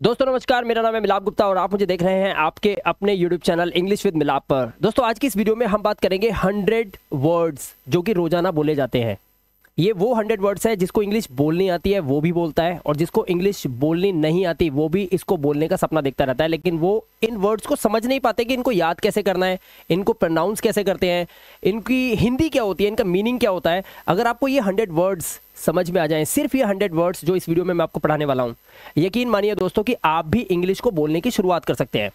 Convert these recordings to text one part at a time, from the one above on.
दोस्तों नमस्कार, मेरा नाम है मिलाप गुप्ता और आप मुझे देख रहे हैं आपके अपने YouTube चैनल इंग्लिश विद मिलाप पर। दोस्तों आज की इस वीडियो में हम बात करेंगे 100 वर्ड्स जो कि रोजाना बोले जाते हैं। ये वो 100 वर्ड्स है जिसको इंग्लिश बोलनी आती है वो भी बोलता है, और जिसको इंग्लिश बोलनी नहीं आती वो भी इसको बोलने का सपना देखता रहता है, लेकिन वो इन वर्ड्स को समझ नहीं पाते कि इनको याद कैसे करना है, इनको प्रोनाउंस कैसे करते हैं, इनकी हिंदी क्या होती है, इनका मीनिंग क्या होता है। अगर आपको ये 100 वर्ड्स समझ में आ जाएं, सिर्फ ये 100 वर्ड्स जो इस वीडियो में मैं आपको पढ़ाने वाला हूं, यकीन मानिए दोस्तों कि आप भी इंग्लिश को बोलने की शुरुआत कर सकते हैं।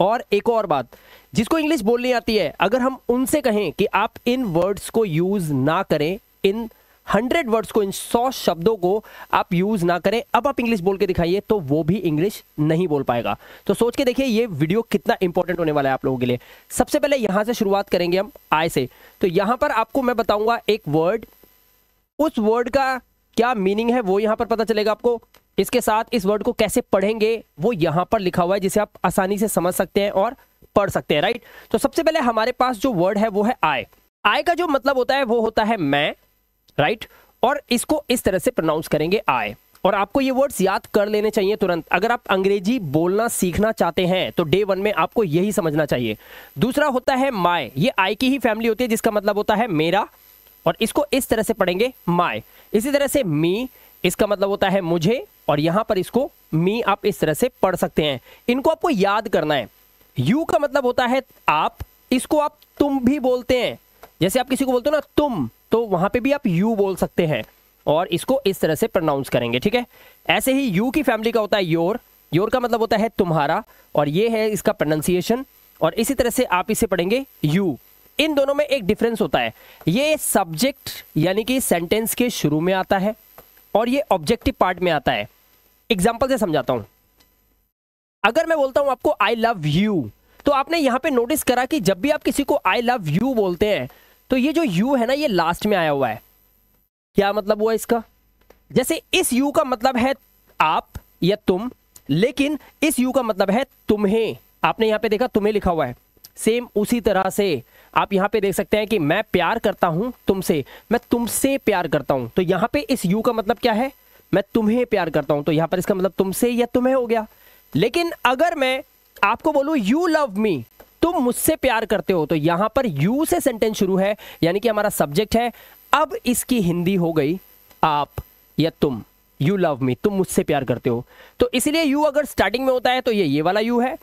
और एक और बात, जिसको इंग्लिश बोलनी आती है, अगर हम उनसे कहें कि आप इन वर्ड्स को यूज ना करें, इन 100 वर्ड्स को, इन 100 शब्दों को आप यूज ना करें, अब आप इंग्लिश बोल के दिखाइए, तो वो भी इंग्लिश नहीं बोल पाएगा। तो सोच के देखिए ये वीडियो कितना इंपॉर्टेंट होने वाला है आप लोगों के लिए। सबसे पहले यहां से शुरुआत करेंगे हम आई से। तो यहां पर आपको मैं बताऊंगा एक वर्ड, उस वर्ड का क्या मीनिंग है वो यहां पर पता चलेगा आपको। इसके साथ इस वर्ड को कैसे पढ़ेंगे वो यहां पर लिखा हुआ है, जिसे आप आसानी से समझ सकते हैं और पढ़ सकते हैं, राइट। तो सबसे पहले हमारे पास जो वर्ड है वो है आई। आई का जो मतलब होता है वो होता है मैं, राइट। और इसको इस तरह से प्रोनाउंस करेंगे आई। और आपको ये वर्ड्स याद कर लेने चाहिए तुरंत। अगर आप अंग्रेजी बोलना सीखना चाहते हैं तो डे 1 में आपको यही समझना चाहिए। दूसरा होता है माय। ये आई की ही फैमिली होती है, जिसका मतलब होता है मेरा, और इसको इस तरह से पढ़ेंगे माय। इसी तरह से मी, इसका मतलब होता है मुझे, और यहां पर इसको मी आप इस तरह से पढ़ सकते हैं। इनको आपको याद करना है। यू का मतलब होता है आप, इसको आप तुम भी बोलते हैं। जैसे आप किसी को बोलते हो ना तुम, तो वहां पे भी आप यू बोल सकते हैं, और इसको इस तरह से प्रोनाउंस करेंगे, ठीक है। ऐसे ही यू की फैमिली का होता है योर। योर का मतलब होता है तुम्हारा, और ये है इसका प्रोनाउंसिएशन। और इसी तरह से आप इसे पढ़ेंगे यू। इन दोनों में एक डिफरेंस होता है, ये सब्जेक्ट यानी कि सेंटेंस के शुरू में आता है, और ये ऑब्जेक्टिव पार्ट में आता है। एग्जाम्पल से समझाता हूं। अगर मैं बोलता हूं आपको आई लव यू, तो आपने यहां पे नोटिस करा कि जब भी आप किसी को आई लव यू बोलते हैं तो ये जो यू है ना, ये लास्ट में आया हुआ है। क्या मतलब हुआ इसका? जैसे इस यू का मतलब है आप या तुम, लेकिन इस यू का मतलब है तुम्हें। आपने यहां पे देखा तुम्हें लिखा हुआ है। सेम उसी तरह से आप यहां पे देख सकते हैं कि मैं प्यार करता हूं तुमसे, मैं तुमसे प्यार करता हूं। तो यहां पे इस यू का मतलब क्या है? मैं तुम्हें प्यार करता हूं। तो यहां पर इसका मतलब तुमसे या तुम्हें हो गया। लेकिन अगर मैं आपको बोलूं यू लव मी, तुम मुझसे प्यार करते हो, तो यहां पर यू से सेंटेंस शुरू है, यानी कि हमारा सब्जेक्ट है। अब इसकी हिंदी हो गई आप या तुम। यू लव मी, तुम मुझसे प्यार करते हो। तो इसलिए यू अगर स्टार्टिंग में होता है तो ये वाला यू है।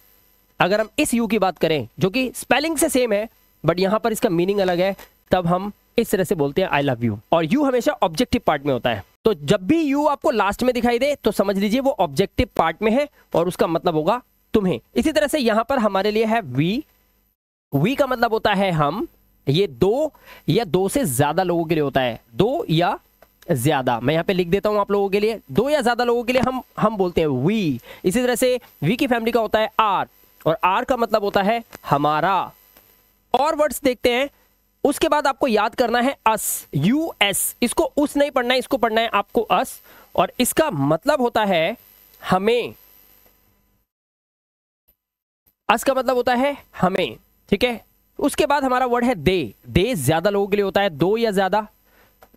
अगर हम इस यू की बात करें जो कि स्पेलिंग से सेम है बट यहां पर इसका मीनिंग अलग है, तब हम इस तरह से बोलते हैं आई लव यू। और यू हमेशा ऑब्जेक्टिव पार्ट में होता है। तो जब भी यू आपको लास्ट में दिखाई दे तो समझ लीजिए वो ऑब्जेक्टिव पार्ट में है, और उसका मतलब होगा तुम्हें। इसी तरह से यहां पर हमारे लिए है वी। वी का मतलब होता है हम। ये दो या दो से ज्यादा लोगों के लिए होता है, दो या ज्यादा। मैं यहां पे लिख देता हूं आप लोगों के लिए, दो या ज्यादा लोगों के लिए हम बोलते हैं वी। इसी तरह से वी की फैमिली का होता है आर, और आर का मतलब होता है हमारा। और वर्ड्स देखते हैं। उसके बाद आपको याद करना है अस, यू एस। इसको उस नहीं पढ़ना है, इसको पढ़ना है आपको अस, और इसका मतलब होता है हमें। अस का मतलब होता है हमें, ठीक है। उसके बाद हमारा वर्ड है दे। दे ज्यादा लोगों के लिए होता है, दो या ज्यादा।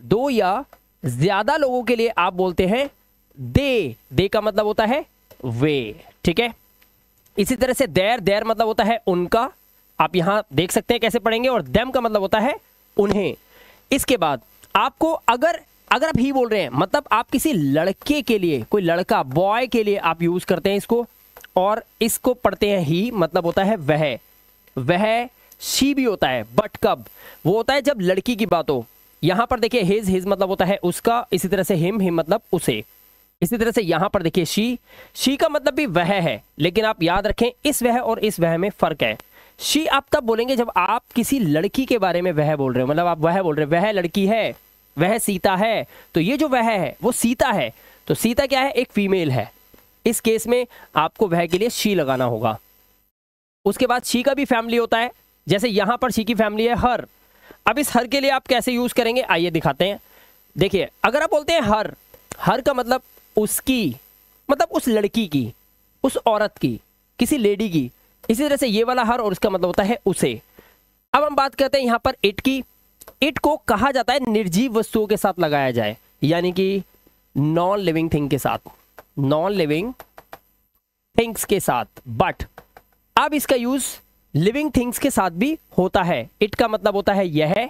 दो या ज्यादा लोगों के लिए आप बोलते हैं दे। दे का मतलब होता है वे, ठीक है। इसी तरह से देर, देर मतलब होता है उनका। आप यहां देख सकते हैं कैसे पढ़ेंगे। और देम का मतलब होता है उन्हें। इसके बाद आपको अगर आप ही बोल रहे हैं, मतलब आप किसी लड़के के लिए, कोई लड़का बॉय के लिए आप यूज करते हैं इसको, और इसको पढ़ते हैं ही, मतलब होता है वह। वह शी भी होता है, बट कब? वो होता है जब लड़की की बात हो। यहां पर देखिए हिज, हिज मतलब होता है उसका। इसी तरह से हिम, हिम मतलब उसे। इसी तरह से यहां पर देखिए शी का मतलब भी वह है, लेकिन आप याद रखें इस वह और इस वह में फर्क है। शी आप तब बोलेंगे जब आप किसी लड़की के बारे में वह बोल रहे हो, मतलब आप वह बोल रहे हो, वह लड़की है, वह सीता है। तो ये जो वह है वो सीता है। तो सीता क्या है? एक फीमेल है। इस केस में आपको वह के लिए शी लगाना होगा। उसके बाद शी का भी फैमिली होता है, जैसे यहां पर शी की फैमिली है हर। अब इस हर के लिए आप कैसे यूज करेंगे आइए दिखाते हैं। देखिए अगर आप बोलते हैं हर, हर का मतलब उसकी, मतलब उस लड़की की, उस औरत की, किसी लेडी की। इसी तरह से ये वाला हर, और इसका मतलब होता है उसे। अब हम बात करते हैं यहां पर इट की। इट को कहा जाता है निर्जीव वस्तुओं के साथ लगाया जाए, यानी कि नॉन लिविंग थिंग के साथ। नॉन लिविंग थिंग्स के साथ, बट अब इसका यूज लिविंग थिंग्स के साथ भी होता है। इट का मतलब होता है यह,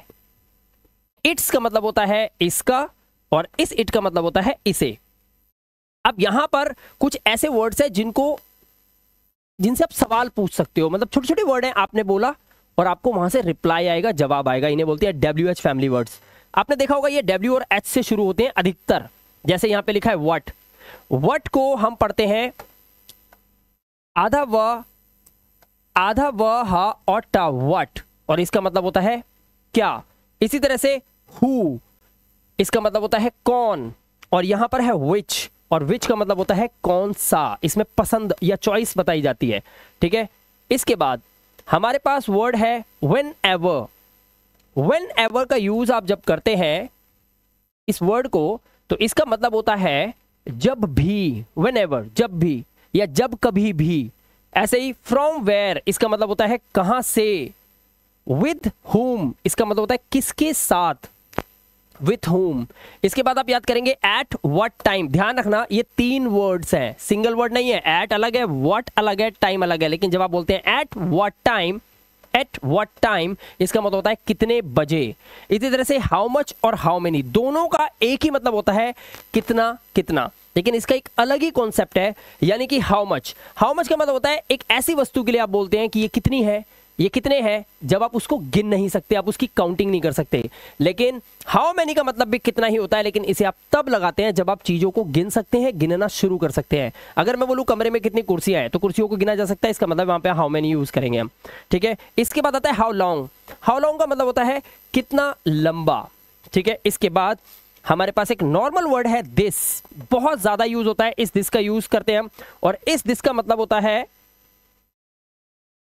इट्स का मतलब होता है इसका, और इस इट का मतलब होता है इसे। अब यहां पर कुछ ऐसे वर्ड्स हैं जिनसे आप सवाल पूछ सकते हो, मतलब छोटे छोटे वर्ड हैं, आपने बोला और आपको वहां से रिप्लाई आएगा, जवाब आएगा। इन्हें बोलते हैं WH फैमिली वर्ड्स। आपने देखा होगा ये W और H से शुरू होते हैं अधिकतर, जैसे यहां पे लिखा है व्हाट। व्हाट को हम पढ़ते हैं आधा व हा और टा, व्हाट, और इसका मतलब होता है क्या। इसी तरह से हु, इसका मतलब होता है कौन, और यहां पर है विच, और विच का मतलब होता है कौन सा। इसमें पसंद या चॉइस बताई जाती है, ठीक है। इसके बाद हमारे पास वर्ड है व्हेन एवर। व्हेन एवर का यूज आप जब करते हैं इस वर्ड को, तो इसका मतलब होता है जब भी, व्हेन एवर जब भी, या जब कभी भी। ऐसे ही फ्रॉम वेयर, इसका मतलब होता है कहां से। विद whom, इसका मतलब होता है किसके साथ, विथ whom। इसके बाद आप याद करेंगे एट व्हाट टाइम। ध्यान रखना ये 3 वर्ड्स हैं, सिंगल वर्ड नहीं है। एट अलग है, व्हाट अलग है, टाइम अलग है, लेकिन जब आप बोलते हैं at what time, at what time, इसका मतलब होता है कितने बजे। इसी तरह से हाउ मच और हाउ मेनी, दोनों का एक ही मतलब होता है कितना कितना, लेकिन इसका एक अलग ही कॉन्सेप्ट है, यानी कि हाउ मच। हाउ मच का मतलब होता है एक ऐसी वस्तु के लिए आप बोलते हैं कि ये कितनी है, ये कितने हैं, जब आप उसको गिन नहीं सकते, आप उसकी काउंटिंग नहीं कर सकते। लेकिन हाउ मेनी का मतलब भी कितना ही होता है, लेकिन इसे आप तब लगाते हैं जब आप चीजों को गिन सकते हैं, गिनना शुरू कर सकते हैं। अगर मैं बोलूं कमरे में कितनी कुर्सियां हैं, तो कुर्सियों को गिना जा सकता है, इसका मतलब वहां पे हाउ मेनी यूज करेंगे हम, ठीक है। इसके बाद आता है हाउ लॉन्ग। हाउ लॉन्ग का मतलब होता है कितना लंबा, ठीक है। इसके बाद हमारे पास एक नॉर्मल वर्ड है दिस, बहुत ज्यादा यूज होता है, इस दिस का यूज करते हैं हम, और इस दिस का मतलब होता है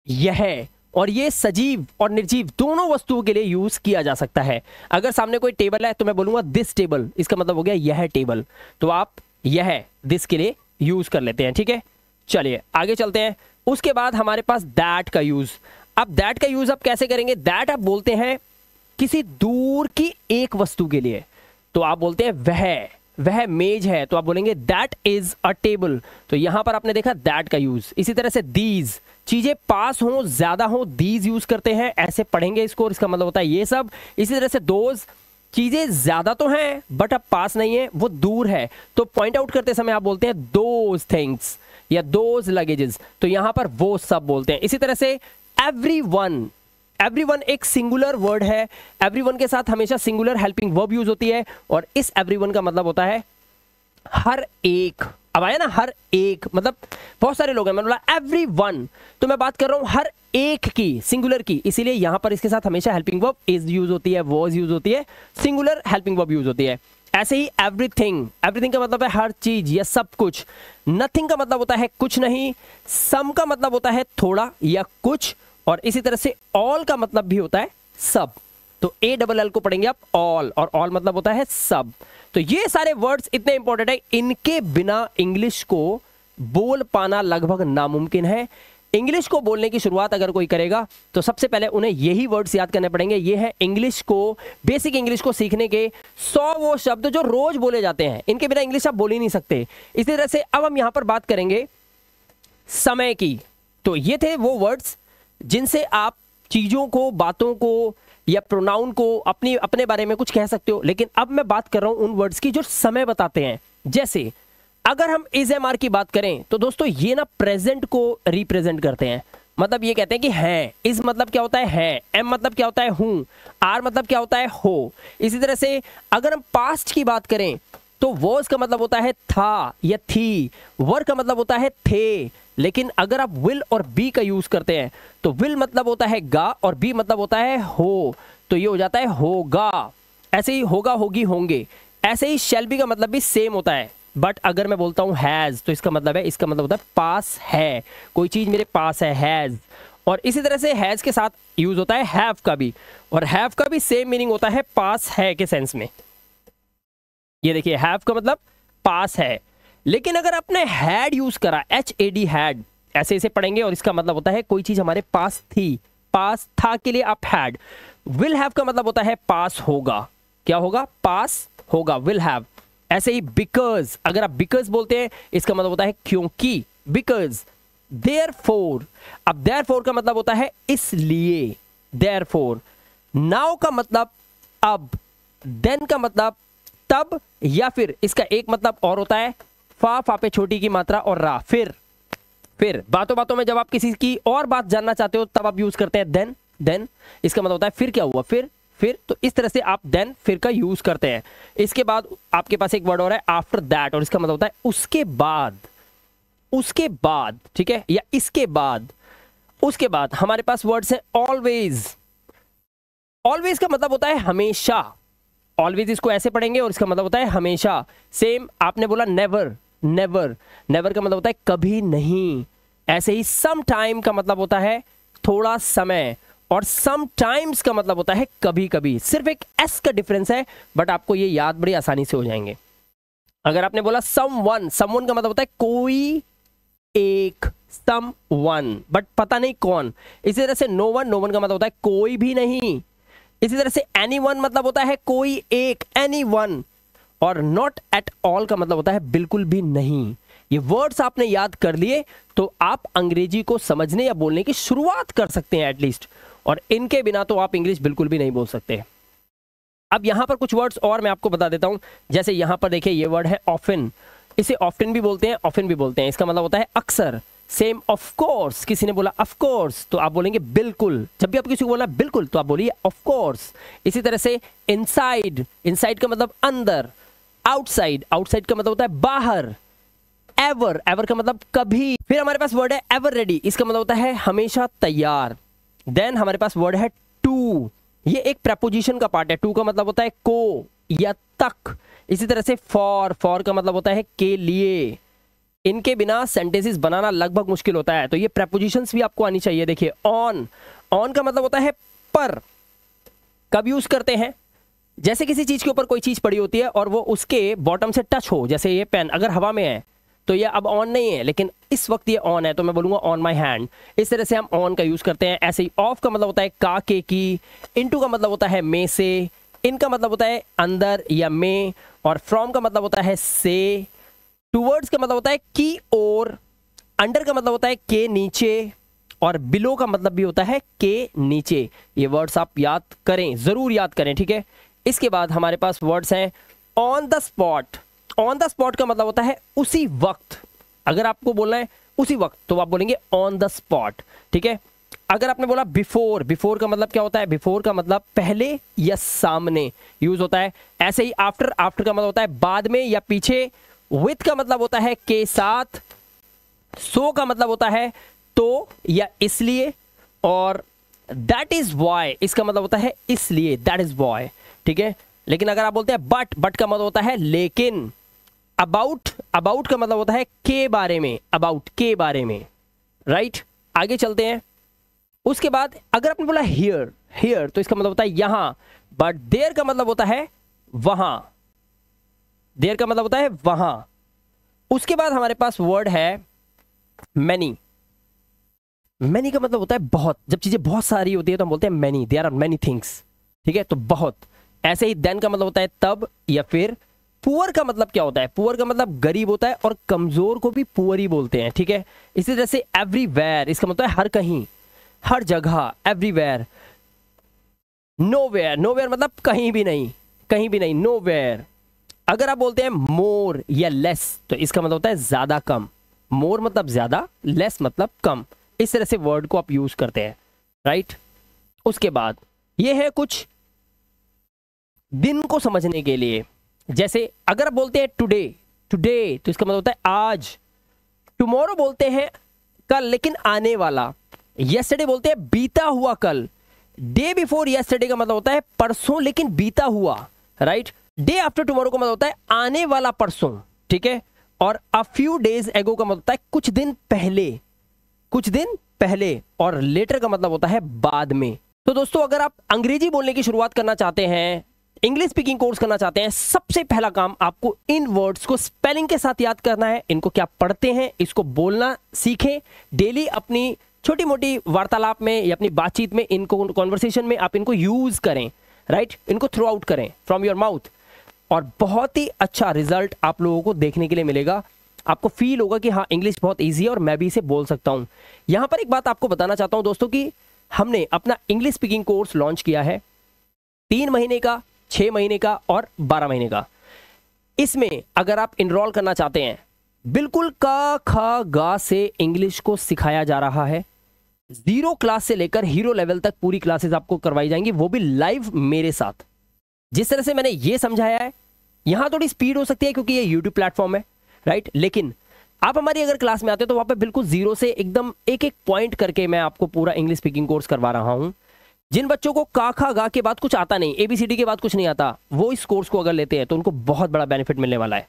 यह, और ये सजीव और निर्जीव दोनों वस्तुओं के लिए यूज किया जा सकता है। अगर सामने कोई टेबल है तो मैं बोलूंगा दिस टेबल, इसका मतलब हो गया यह टेबल, तो आप यह दिस के लिए यूज कर लेते हैं, ठीक है। चलिए आगे चलते हैं। उसके बाद हमारे पास दैट का यूज। अब दैट का यूज आप कैसे करेंगे, दैट आप बोलते हैं किसी दूर की एक वस्तु के लिए, तो आप बोलते हैं वह मेज है, तो आप बोलेंगे दैट इज अ टेबल, तो यहां पर आपने देखा दैट का यूज। इसी तरह से दीज, चीजें पास हो ज्यादा हो, दीज यूज करते हैं, ऐसे पढ़ेंगे इसको, और इसका मतलब होता है ये सब। इसी तरह से दोज, चीजें ज्यादा तो हैं बट अब पास नहीं है, वो दूर है, तो पॉइंट आउट करते समय आप बोलते हैं दोज थिंग्स या दोज लगेजेस, तो यहां पर वो सब बोलते हैं। इसी तरह से एवरीवन, एवरीवन एक सिंगुलर वर्ड है, एवरीवन के साथ हमेशा सिंगुलर हेल्पिंग वर्ब यूज होती है, और इस एवरीवन का मतलब होता है हर एक। अब आया ना हर एक, मतलब बहुत सारे लोग हैं, मैंने बोला एवरीवन, तो मैं बात कर रहा हूं हर एक की, सिंगुलर की, इसीलिए यहां पर इसके साथ हमेशा हेल्पिंग वर्ब इज यूज होती है, वॉज यूज होती है, सिंगुलर हेल्पिंग वर्ब यूज होती है। ऐसे ही एवरीथिंग, एवरीथिंग का मतलब है हर चीज या सब कुछ। नथिंग का मतलब होता है कुछ नहीं। सम का मतलब होता है थोड़ा या कुछ, और इसी तरह से ऑल का मतलब भी होता है सब, तो ALL को पढ़ेंगे आप ऑल, और ऑल मतलब होता है सब। तो ये सारे वर्ड्स इतने इंपॉर्टेंट है, इनके बिना इंग्लिश को बोल पाना लगभग नामुमकिन है। इंग्लिश को बोलने की शुरुआत अगर कोई करेगा तो सबसे पहले उन्हें यही वर्ड्स याद करने पड़ेंगे। ये है इंग्लिश को, बेसिक इंग्लिश को सीखने के 100 वो शब्द जो रोज बोले जाते हैं, इनके बिना इंग्लिश आप बोल ही नहीं सकते। इसी तरह से अब हम यहां पर बात करेंगे समय की। तो ये थे वो वर्ड्स जिनसे आप चीजों को, बातों को या प्रोनाउन को अपने बारे में कुछ कह सकते हो। लेकिन अब मैं बात कर रहा हूं उन वर्ड्स की जो समय बताते हैं। जैसे अगर हम इज एम आर की बात करें तो दोस्तों ये ना प्रेजेंट को रिप्रेजेंट करते हैं। मतलब ये कहते हैं कि है, इज मतलब क्या होता है, एम मतलब क्या होता है हूं, आर मतलब क्या होता है हो। इसी तरह से अगर हम पास्ट की बात करें तो वॉज का मतलब होता है था या थी, वर का मतलब होता है थे। लेकिन अगर आप विल और बी का यूज करते हैं तो विल मतलब होता है गा और बी मतलब होता है हो, तो ये हो जाता है होगा। ऐसे ही होगा, होगी, होंगे। ऐसे ही शैल बी का मतलब भी सेम होता है। बट अगर मैं बोलता हूं हैज तो इसका मतलब होता है पास है, कोई चीज मेरे पास है, हैज। और इसी तरह से हैज के साथ यूज होता है हैव का भी, और हैव का भी सेम मीनिंग होता है पास है के सेंस में। ये देखिए हैव का मतलब पास है। लेकिन अगर आपने हैड यूज करा, HAD हैड, ऐसे इसे पढ़ेंगे और इसका मतलब होता है कोई चीज हमारे पास थी, पास था के लिए आप हैड। विल हैव का मतलब होता है पास होगा, क्या होगा, पास होगा, विल हैव। ऐसे ही बिकॉज, अगर आप बिकॉज बोलते हैं इसका मतलब होता है क्योंकि, बिकॉज, देयरफॉर। अब देयरफॉर का मतलब होता है इसलिए, देयरफॉर। नाउ का मतलब अब, देन का मतलब तब, या फिर इसका एक मतलब और होता है फा पे छोटी की मात्रा और रा, फिर बातों बातों में जब आप किसी की और बात जानना चाहते हो तब आप यूज करते हैं देन। इसका मतलब होता है फिर क्या हुआ, फिर। तो इस तरह से आप देन, फिर का यूज करते हैं। इसके बाद आपके पास एक वर्ड और है आफ्टर दैट, और इसका मतलब होता है उसके बाद, ठीक है, या इसके बाद। उसके बाद हमारे पास वर्ड्स है ऑलवेज। ऑलवेज का मतलब होता है हमेशा। ऑलवेज इसको ऐसे पढ़ेंगे और इसका मतलब होता है हमेशा। सेम आपने बोला नेवर का मतलब होता है कभी नहीं। ऐसे ही सम टाइम का मतलब होता है थोड़ा समय, और सम टाइम्स का मतलब होता है कभी कभी। सिर्फ एक एस का डिफरेंस है, बट आपको ये याद बड़ी आसानी से हो जाएंगे। अगर आपने बोला समवन का मतलब होता है कोई एक, समवन, बट पता नहीं कौन। इसी तरह से नो वन का मतलब होता है कोई भी नहीं। इसी तरह से एनीवन मतलब होता है कोई एक, एनीवन। और नॉट एट ऑल का मतलब होता है बिल्कुल भी नहीं। ये वर्ड्स आपने याद कर लिए तो आप अंग्रेजी को समझने या बोलने की शुरुआत कर सकते हैं एटलीस्ट, और इनके बिना तो आप इंग्लिश बिल्कुल भी नहीं बोल सकते। अब यहां पर कुछ वर्ड्स और मैं आपको बता देता हूं। जैसे यहां पर देखिए ये वर्ड है ऑफन। इसे ऑफ्टन भी बोलते हैं, ऑफन भी बोलते हैं। इसका मतलब होता है अक्सर। सेम ऑफ कोर्स, किसी ने बोला ऑफ कोर्स तो आप बोलेंगे बिल्कुल। जब भी आप किसी को बोला बिल्कुल तो आप बोलिए ऑफ कोर्स। इसी तरह से इनसाइड का मतलब अंदर। आउटसाइड का मतलब होता है बाहर। एवर का मतलब कभी। फिर हमारे पास वर्ड है एवर रेडी, इसका मतलब होता है हमेशा तैयार। देन हमारे पास वर्ड है टू, ये एक प्रेपोजिशन का पार्ट है। टू का मतलब होता है को या तक। इसी तरह से फॉर का मतलब होता है के लिए। इनके बिना सेंटेंसेस बनाना लगभग मुश्किल होता है, तो ये प्रेपोजिशंस भी आपको आनी चाहिए। देखिए ऑन का मतलब होता है पर। कब यूज करते हैं? जैसे किसी चीज के ऊपर कोई चीज पड़ी होती है और वो उसके बॉटम से टच हो, जैसे ये पेन अगर हवा में है तो ये अब ऑन नहीं है, लेकिन इस वक्त ये ऑन है, तो मैं बोलूंगा ऑन माई हैंड। इस तरह से हम ऑन का यूज करते हैं। ऐसे ही ऑफ का मतलब होता है का के की। इनटू का मतलब होता है में से। इनका मतलब होता है अंदर या में। और फ्रॉम का मतलब होता है से। टूवर्ड्स का मतलब होता है की ओर। अंडर का मतलब होता है के नीचे। और बिलो का मतलब भी होता है के नीचे। ये वर्ड्स आप याद करें, जरूर याद करें, ठीक है। इसके बाद हमारे पास वर्ड्स हैं on the spot. On the spot का मतलब होता है उसी वक्त। अगर आपको बोलना है उसी वक्त तो आप बोलेंगे ऑन द स्पॉट, ठीक है। अगर आपने बोला बिफोर का मतलब क्या होता है? बिफोर का मतलब पहले या सामने यूज होता है। ऐसे ही आफ्टर का मतलब होता है बाद में या पीछे। विथ का मतलब होता है के साथ। सो का मतलब होता है तो या इसलिए। और दैट इज वाई, इसका मतलब होता है इसलिए, दैट इज वाई, ठीक है। लेकिन अगर आप बोलते हैं बट का मतलब होता है लेकिन। अबाउट का मतलब होता है के बारे में, अबाउट के बारे में, राइट। आगे चलते हैं। उसके बाद अगर आपने बोला हियर तो इसका मतलब होता है यहां। बट देयर का मतलब होता है वहां। देयर का मतलब होता है वहां। उसके बाद हमारे पास वर्ड है मैनी का मतलब होता है बहुत। जब चीजें बहुत सारी होती है तो हम बोलते हैं many, there are many things, ठीक है, तो बहुत। ऐसे ही देन का मतलब होता है तब या फिर। पुअर का मतलब क्या होता है? पुअर का मतलब गरीब होता है, और कमजोर को भी पुअर ही बोलते हैं, ठीक है। इसी तरह से एवरीवेयर, इसका मतलब है हर कहीं, हर जगह, एवरीवेयर। नोवेयर मतलब कहीं भी नहीं, नोवेयर। अगर आप बोलते हैं मोर या लेस तो इसका मतलब होता है ज्यादा कम। मोर मतलब ज्यादा, लेस मतलब कम। इस तरह से वर्ड को आप यूज करते हैं, राइट। उसके बाद ये है कुछ दिन को समझने के लिए। जैसे अगर आप बोलते हैं टुडे तो इसका मतलब होता है आज। टुमारो बोलते हैं कल लेकिन आने वाला। यस्टरडे बोलते हैं बीता हुआ कल। डे बिफोर यस्टरडे का मतलब होता है परसों लेकिन बीता हुआ, राइट। डे आफ्टर टुमारो का मतलब होता है आने वाला परसों, ठीक है। और अ फ्यू डेज एगो का मतलब होता है कुछ दिन पहले। और लेटर का मतलब होता है बाद में। तो दोस्तों अगर आप अंग्रेजी बोलने की शुरुआत करना चाहते हैं, इंग्लिश स्पीकिंग कोर्स करना चाहते हैं, सबसे पहला काम आपको इन वर्ड्स को स्पेलिंग के साथ याद करना है। इनको क्या पढ़ते हैं, इसको बोलना सीखें। डेली अपनी छोटी मोटी वार्तालाप में या अपनी बातचीत में, इनको कॉन्वर्सेशन में आप इनको यूज करें, राइट। इनको थ्रू आउट करें फ्रॉम योर माउथ, और बहुत ही अच्छा रिजल्ट आप लोगों को देखने के लिए मिलेगा। आपको फील होगा कि हाँ इंग्लिश बहुत ईजी है और मैं भी इसे बोल सकता हूँ। यहाँ पर एक बात आपको बताना चाहता हूँ दोस्तों कि हमने अपना इंग्लिश स्पीकिंग कोर्स लॉन्च किया है 3 महीने का, 6 महीने का और 12 महीने का। इसमें अगर आप इनरोल करना चाहते हैं, बिल्कुल का खा गा से इंग्लिश को सिखाया जा रहा है। 0 क्लास से लेकर हीरो लेवल तक पूरी क्लासेस आपको करवाई जाएंगी, वो भी लाइव मेरे साथ। जिस तरह से मैंने ये समझाया है, यहां थोड़ी स्पीड हो सकती है क्योंकि ये यूट्यूब प्लेटफॉर्म है, राइट। लेकिन आप हमारी अगर क्लास में आते हो तो वहां पे बिल्कुल 0 से एकदम एक एक पॉइंट करके मैं आपको पूरा इंग्लिश स्पीकिंग कोर्स करवा रहा हूं। जिन बच्चों को का खा गा के बाद कुछ आता नहीं, ABCD के बाद कुछ नहीं आता, वो इस कोर्स को अगर लेते हैं तो उनको बहुत बड़ा बेनिफिट मिलने वाला है।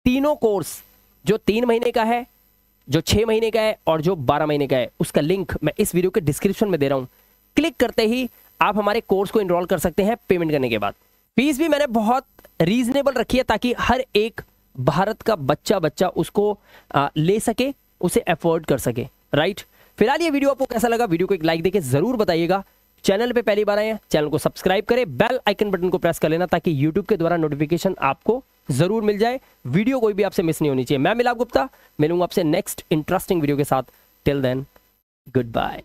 तीनों कोर्स, जो 3 महीने का है, जो 6 महीने का है और जो 12 महीने का है, उसका लिंक मैं इस वीडियो के डिस्क्रिप्शन में दे रहा हूं। क्लिक करते ही आप हमारे कोर्स को इनरोल कर सकते हैं पेमेंट करने के बाद। फीस भी मैंने बहुत रीजनेबल रखी है ताकि हर एक भारत का बच्चा उसको ले सके, उसे अफोर्ड कर सके, राइट। फिलहाल ये वीडियो आपको कैसा लगा, वीडियो को एक लाइक देके जरूर बताइएगा। चैनल पे पहली बार आए हैं, चैनल को सब्सक्राइब करें, बेल आइकन बटन को प्रेस कर लेना ताकि यूट्यूब के द्वारा नोटिफिकेशन आपको जरूर मिल जाए। वीडियो कोई भी आपसे मिस नहीं होनी चाहिए। मैं मिलाप गुप्ता मिलूंगा आपसे नेक्स्ट इंटरेस्टिंग वीडियो के साथ। Till then, good bye.